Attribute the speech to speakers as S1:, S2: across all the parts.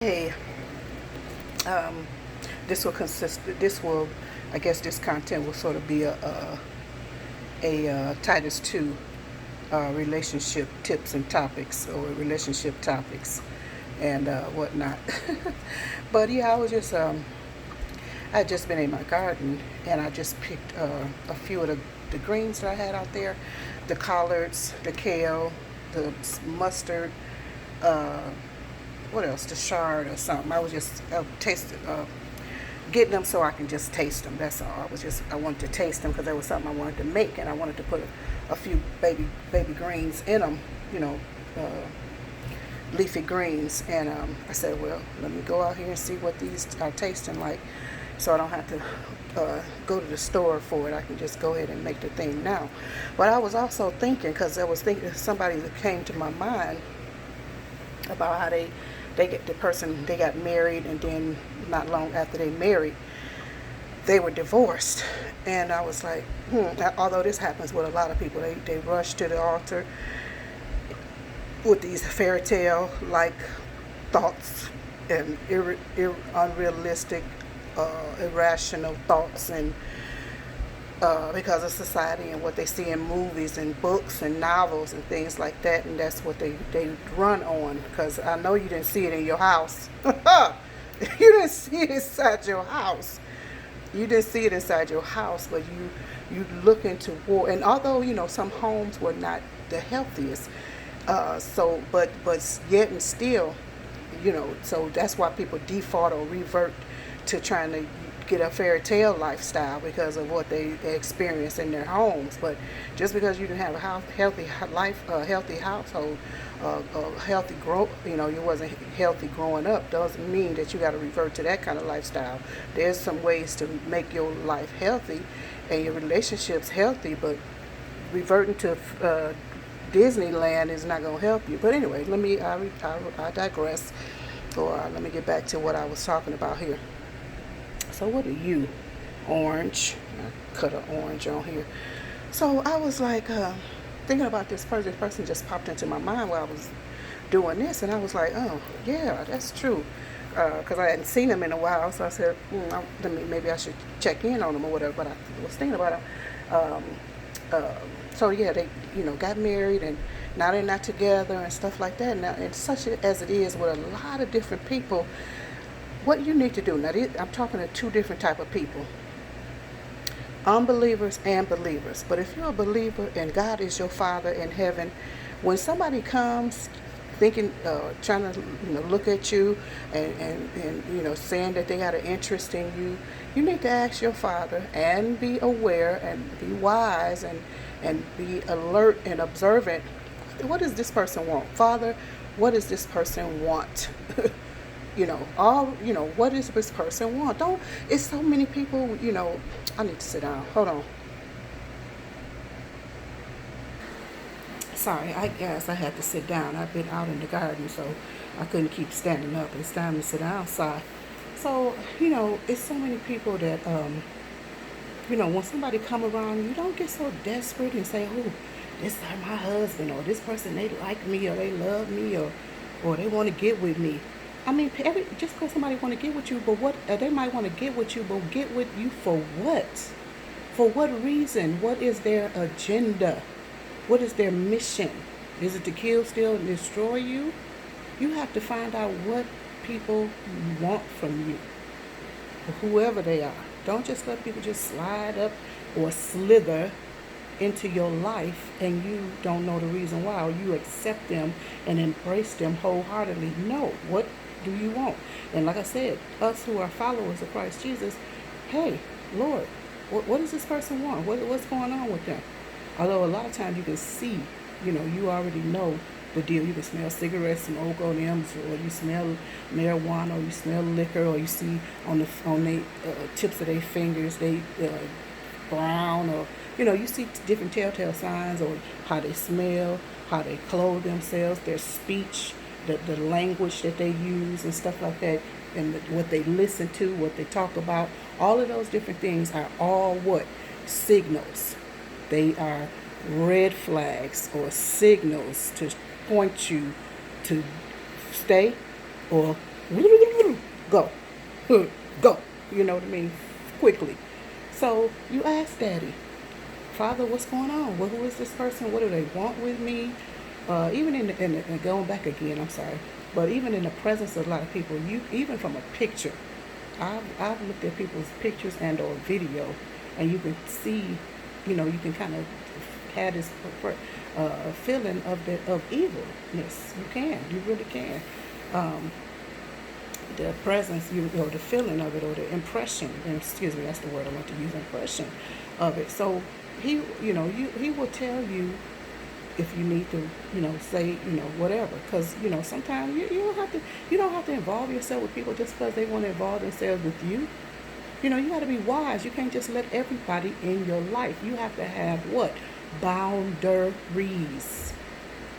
S1: Hey, um, I guess this content will sort of be a Titus 2 relationship tips and topics or relationship topics and whatnot. But yeah, I had just been in my garden and I just picked a few of the greens that I had out there, the collards, the kale, the mustard, uh, what else? The shard or something. I was just getting them so I can just taste them. That's all. I wanted to taste them because there was something I wanted to make, and I wanted to put a few baby greens in them. You know, leafy greens. And I said, well, let me go out here and see what these are tasting like, so I don't have to go to the store for it. I can just go ahead and make the thing now. But I was also thinking, because I was thinking somebody that came to my mind about how they got married, and then not long after they married they were divorced. And I was like, although this happens with a lot of people, they rush to the altar with these fairy tale like thoughts and unrealistic, irrational thoughts, and because of society and what they see in movies and books and novels and things like that, and that's what they run on. Because I know you didn't see it in your house. You didn't see it inside your house. You didn't see it inside your house, but you look into war. And although some homes were not the healthiest, but yet and still, so that's why people default or revert to trying to get a fairy tale lifestyle because of what they experience in their homes. But just because you didn't have a healthy life, a healthy household, a healthy growth, you wasn't healthy growing up, doesn't mean that you got to revert to that kind of lifestyle. There's some ways to make your life healthy and your relationships healthy, but reverting to Disneyland is not going to help you. But anyway, I digress. Or let me get back to what I was talking about here. So what are you? Orange. I cut an orange on here. So I was like thinking about this person. This person just popped into my mind while I was doing this, and I was like, oh yeah, that's true. Because I hadn't seen them in a while, so I said, maybe I should check in on them or whatever. But I was thinking about them. So yeah, they got married, and now they're not together and stuff like that. Now, and such as it is with a lot of different people, what you need to do now, I'm talking to two different type of people: unbelievers and believers. But if you're a believer and God is your Father in heaven, when somebody comes thinking, trying to look at you and saying that they got an interest in you, you need to ask your Father and be aware and be wise and be alert and observant. What does this person want? Father, what does this person want? What does this person want? Don't, it's so many people, I need to sit down. Hold on. Sorry, I guess I had to sit down. I've been out in the garden, so I couldn't keep standing up. It's time to sit outside. So, it's so many people that, when somebody come around, you don't get so desperate and say, oh, this is my husband, or this person, they like me, or they love me, or they want to get with me. I mean, just because somebody want to get with you, but what they might want to get with you, but get with you for what? For what reason? What is their agenda? What is their mission? Is it to kill, steal, and destroy you? You have to find out what people want from you, whoever they are. Don't just let people just slide up or slither into your life and you don't know the reason why, or you accept them and embrace them wholeheartedly. No, what do you want? And like I said, us who are followers of Christ Jesus, hey, Lord, what does this person want? What's going on with them? Although a lot of times you can see, you already know the deal. You can smell cigarette smoke on them, or you smell marijuana, or you smell liquor, or you see on the tips of their fingers they brown, or you see different telltale signs, or how they smell, how they clothe themselves, their speech, the language that they use and stuff like that, and what they listen to, what they talk about. All of those different things are all what? Signals. They are red flags or signals to point you to stay or Go. Go. You know what I mean? Quickly. So you ask Daddy, Father, what's going on? Well, who is this person? What do they want with me? Even and going back again, I'm sorry, but even in the presence of a lot of people, you even from a picture, I've looked at people's pictures and or video, and you can see, you can kind of have this feeling of evilness. You really can. Um, the presence, or the feeling of it, or the impression. Excuse me, that's the word I want to use. Impression of it. So he will tell you if you need to, say, whatever. Because sometimes you don't have to involve yourself with people just because they want to involve themselves with you. You got to be wise. You can't just let everybody in your life. You have to have what? Boundaries.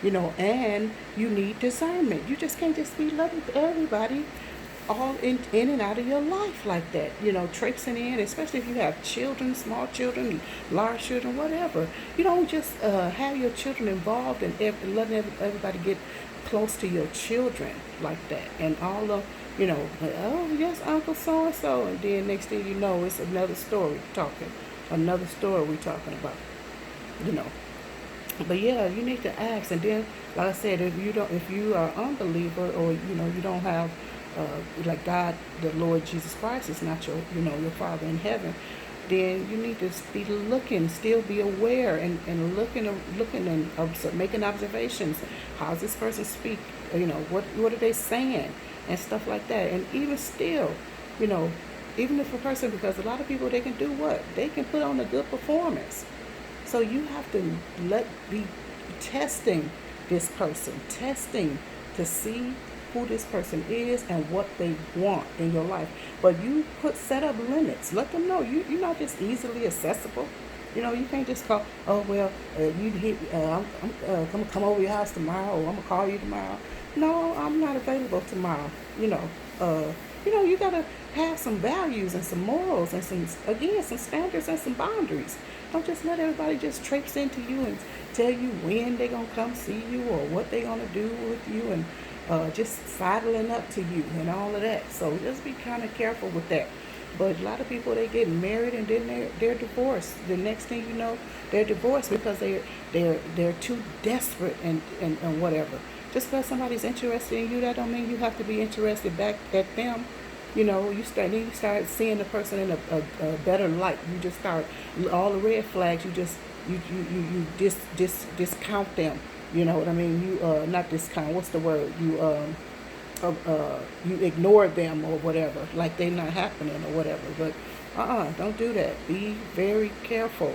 S1: And you need discernment. You just can't just be letting everybody all in and out of your life like that, traipsing in, especially if you have children, small children, large children, whatever. You don't just have your children involved and letting everybody get close to your children like that. And all of, oh, yes, Uncle so-and-so. And then next thing you know, it's another story we're talking about, you know. But yeah, you need to ask, and then, like I said, if you are unbeliever, or you don't have, like God, the Lord Jesus Christ is not your Father in heaven, then you need to be looking, still be aware, and looking and making observations. How's this person speak? What are they saying, and stuff like that. And even still, you know, even if a person, because a lot of people, they can do what? They can put on a good performance. So you have to be testing this person, testing to see who this person is and what they want in your life. But you set up limits. Let them know you're not just easily accessible. You can't just call. Oh well, I'm gonna come over your house tomorrow, or I'm gonna call you tomorrow. No, I'm not available tomorrow. You gotta have some values and some morals and some standards and some boundaries. Don't just let everybody just traipse into you and tell you when they're gonna come see you or what they're gonna do with you, and just sidling up to you and all of that. So just be kind of careful with that. But a lot of people, they get married and then they're divorced. The next thing you know, they're divorced because they're too desperate and whatever. Just because somebody's interested in you, that don't mean you have to be interested back at them. You start seeing the person in a better light. You just start all the red flags. You discount them. You know what I mean? You not discount. What's the word? You ignore them or whatever, like they're not happening or whatever. But don't do that. Be very careful.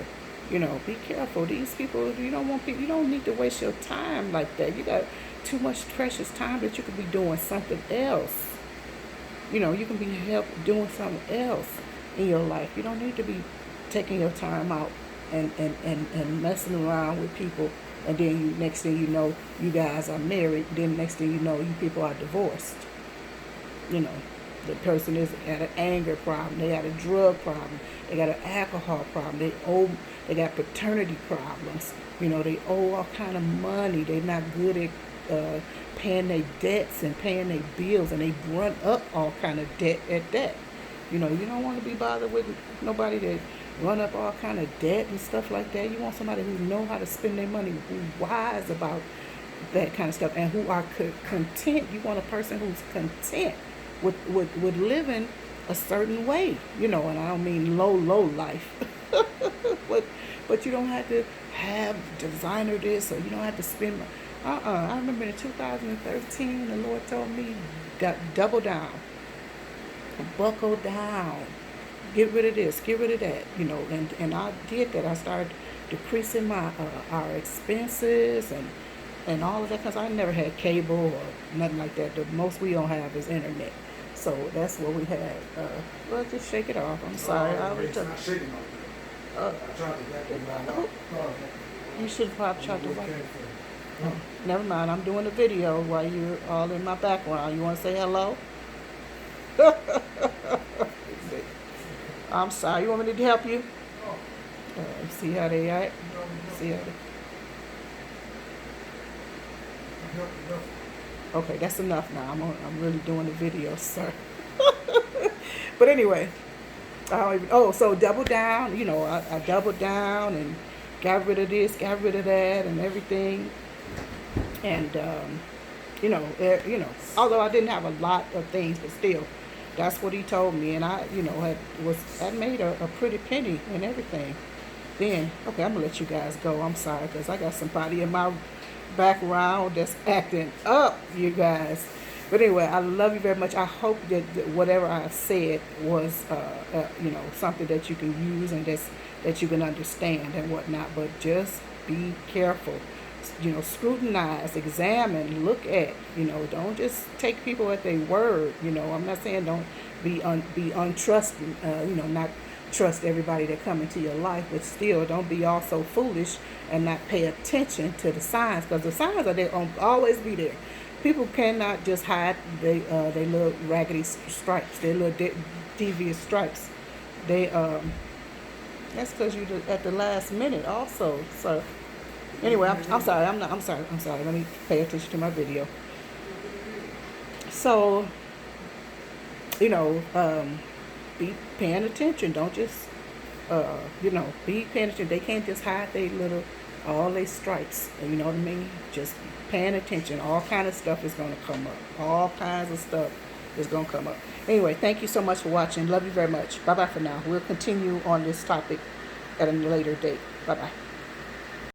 S1: Be careful. These people, you don't need to waste your time like that. You got too much precious time that you could be doing something else. You can be doing something else in your life. You don't need to be taking your time out and messing around with people. And then next thing you know, you guys are married. Then next thing you know, you people are divorced. The person is got an anger problem. They got a drug problem. They got an alcohol problem. They got paternity problems. They owe all kind of money. They're not good at paying their debts and paying their bills, and they run up all kind of debt at that. You don't want to be bothered with nobody that run up all kind of debt and stuff like that. You want somebody who know how to spend their money, who's wise about that kind of stuff, and who are content. You want a person who's content with living a certain way. And I don't mean low life, but you don't have to have designer this, or you don't have to spend. I remember in 2013, the Lord told me, double down, buckle down, get rid of this, get rid of that, and I did that. I started decreasing our expenses and all of that, because I never had cable or nothing like that. The most we don't have is internet. So that's what we had. Well, just shake it off. I'm sorry. I was
S2: not shaking off. I tried to vacuum out.
S1: You should probably try to vacuum. Oh, never mind. I'm doing a video while you're all in my background. You want to say hello? I'm sorry. You want me to help you? See how they act? See how they... Okay, that's enough now. I'm really doing the video, sir. But anyway, I don't even, oh, so double down, I doubled down and got rid of this, got rid of that and everything. And, although I didn't have a lot of things, but still, that's what he told me. And I, had made a pretty penny and everything. Then, okay, I'm gonna let you guys go. I'm sorry, because I got somebody in my background that's acting up, you guys. But anyway, I love you very much. I hope that whatever I said was, something that you can use and that you can understand and whatnot. But just be careful. Scrutinize, examine, look at. Don't just take people at their word. I'm not saying don't be untrusting. Not trust everybody that come into your life, but still don't be all so foolish and not pay attention to the signs, because the signs are there, always be there. People cannot just hide they little raggedy stripes, their little devious stripes. They That's because you at the last minute also. So anyway, I'm sorry. I'm sorry. Let me pay attention to my video. So be paying attention. Don't just be paying attention. They can't just hide all their stripes. You know what I mean? Just paying attention. All kind of stuff is gonna come up. All kinds of stuff is gonna come up. Anyway, thank you so much for watching. Love you very much. Bye bye for now. We'll continue on this topic at a later date. Bye bye.